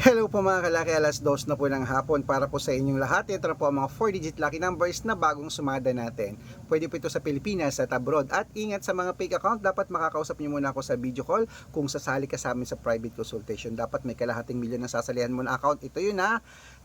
Hello po mga kalaki, alas 2 na po ng hapon para po sa inyong lahat. Ito na po ang mga 4-digit lucky numbers na bagong sumada natin. Pwede po ito sa Pilipinas at abroad. At ingat sa mga fake account, dapat makakausap niyo muna ako sa video call kung sasali ka sa amin sa private consultation. Dapat may kalahating milyon na sasalihan mo na account. Ito yun ha.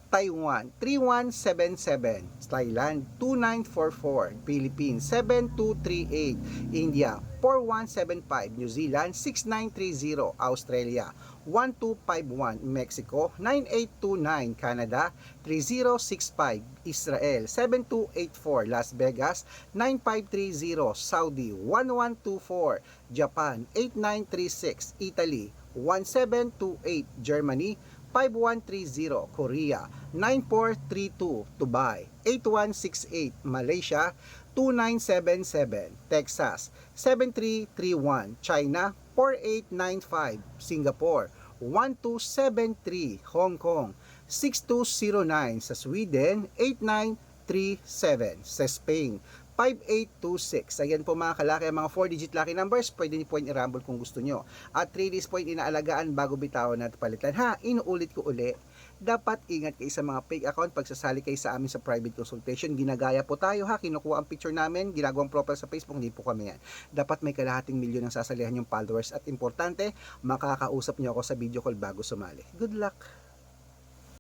Taiwan 3177, Thailand 2944, Philippines 7238, India 4175, New Zealand 6930, Australia 1251, Mexico 9829, Canada 3065, Israel 7284, Las Vegas 9530, Saudi 1124, Japan 8936, Italy 1728, Germany 5130, Korea 9432, Dubai 8168, Malaysia 2977, Texas 7331, China 4895, Singapore 1273, Hong Kong 6209, sa Sweden 8937, sa Spain 5826. Ayan po mga kalaki, ang mga 4-digit lucky numbers, pwede niyo po yung i-rumble kung gusto nyo. At 3 days po yung inaalagaan bago bitawan at palitan. Ha, inuulit ko uli, dapat ingat kayo sa mga fake account pag sasali kayo sa amin sa private consultation. Ginagaya po tayo ha, kinukuha ang picture namin, ginagawang profile sa Facebook, hindi po kami yan. Dapat may kalahating milyon ang sasalihan yung followers at importante, makakausap nyo ako sa video call bago sumali. Good luck!